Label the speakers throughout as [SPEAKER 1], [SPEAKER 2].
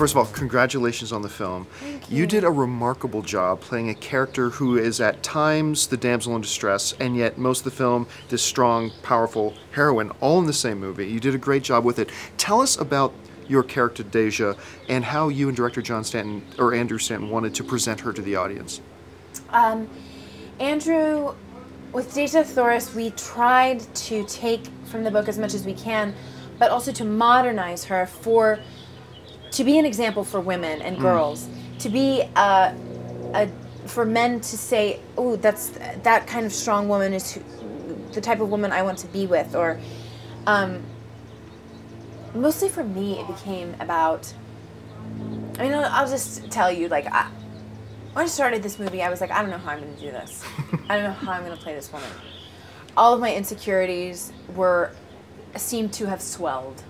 [SPEAKER 1] first of all, congratulations on the film.
[SPEAKER 2] Thank you.
[SPEAKER 1] You did a remarkable job playing a character who is at times the damsel in distress, and yet most of the film, this strong, powerful heroine, all in the same movie. You did a great job with it. Tell us about your character, Deja, and how you and director John Stanton, or Andrew Stanton, wanted to present her to the audience.
[SPEAKER 2] Andrew, with Deja Thoris, we tried to take from the book as much as we can, but also to modernize her to be an example for women and girls, to be for men to say, oh, that kind of strong woman is the type of woman I want to be with, or mostly for me it became about, I mean, I'll just tell you, like, when I started this movie, I was like, I don't know how I'm going to do this. I don't know how I'm going to play this woman. All of my insecurities seemed to have swelled.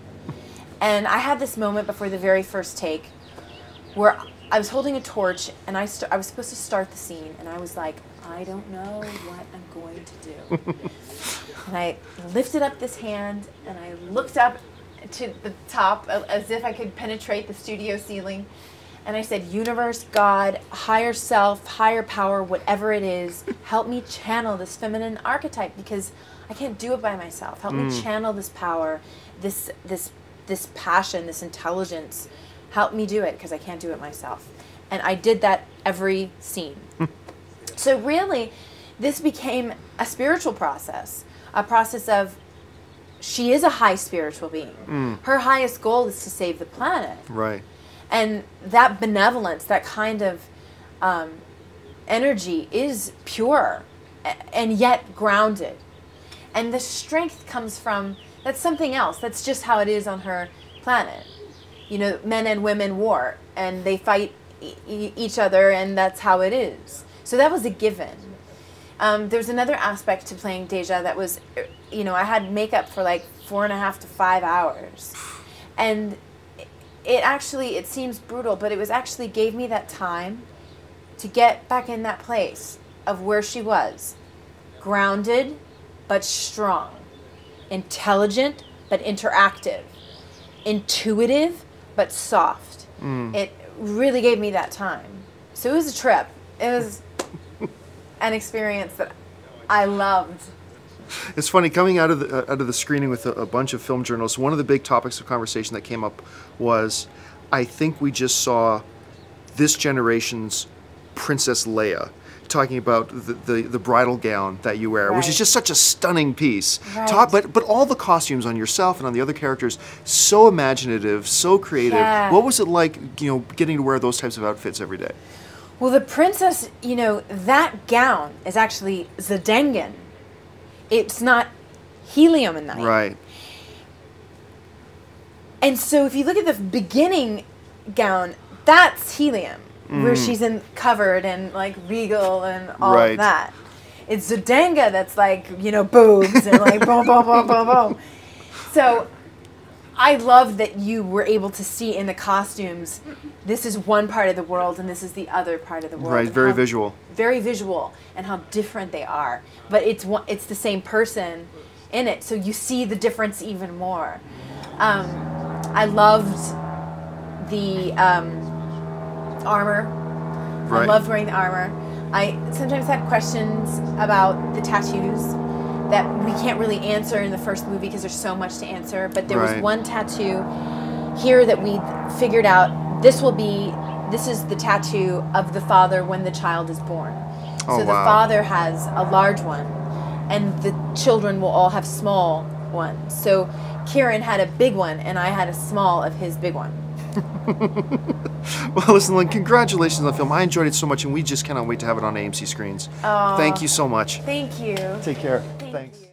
[SPEAKER 2] And I had this moment before the very first take where I was holding a torch and I was supposed to start the scene, and I was like, I don't know what I'm going to do. And I lifted up this hand and I looked up to the top as if I could penetrate the studio ceiling. And I said, universe, God, higher self, higher power, whatever it is, help me channel this feminine archetype, because I can't do it by myself. Help me channel this power, this passion, this intelligence. Help me do it, because I can't do it myself. And I did that every scene. So really, this became a spiritual process, a process of, she is a high spiritual being. Her highest goal is to save the planet.
[SPEAKER 1] Right.
[SPEAKER 2] And that benevolence, that kind of energy is pure and yet grounded. And the strength comes from, that's something else. That's just how it is on her planet. You know, men and women war, and they fight each other, and that's how it is. So that was a given. There's another aspect to playing Deja that was, you know, I had makeup for like 4.5 to 5 hours. And it seems brutal, but it was actually gave me that time to get back in that place of where she was. Grounded, but strong. Intelligent, but interactive. Intuitive, but soft. It really gave me that time. So it was a trip. It was an experience that I loved.
[SPEAKER 1] It's funny, coming out of the screening with a bunch of film journalists, one of the big topics of conversation that came up was, I think we just saw this generation's Princess Leia, talking about the bridal gown that you wear, which is just such a stunning piece. But all the costumes on yourself and on the other characters, so imaginative, so creative.
[SPEAKER 2] Yeah.
[SPEAKER 1] What was it like, you know, getting to wear those types of outfits every day?
[SPEAKER 2] Well, the princess, you know, that gown is actually Zdengen. It's not helium-9.
[SPEAKER 1] Right.
[SPEAKER 2] And so if you look at the beginning gown, that's helium, where she's covered and like regal and all of that. It's Zdenga that's like, you know, boobs and like boom, boom, boom, boom, boom. So I love that you were able to see in the costumes, this is one part of the world and this is the other part of the world.
[SPEAKER 1] Right, very visual.
[SPEAKER 2] Very visual, and how different they are. But it's the same person in it, so you see the difference even more. I loved the armor. I loved wearing the armor. I sometimes had questions about the tattoos that we can't really answer in the first movie because there's so much to answer. But there was one tattoo here that we figured out, this is the tattoo of the father when the child is born. So the father has a large one, and the children will all have small ones. So Kieran had a big one, and I had a small of his big one.
[SPEAKER 1] Well, listen, Lynn, congratulations on the film. I enjoyed it so much, and we just cannot wait to have it on AMC screens. Thank you so much.
[SPEAKER 2] Thank you.
[SPEAKER 1] Take care.
[SPEAKER 2] Thanks.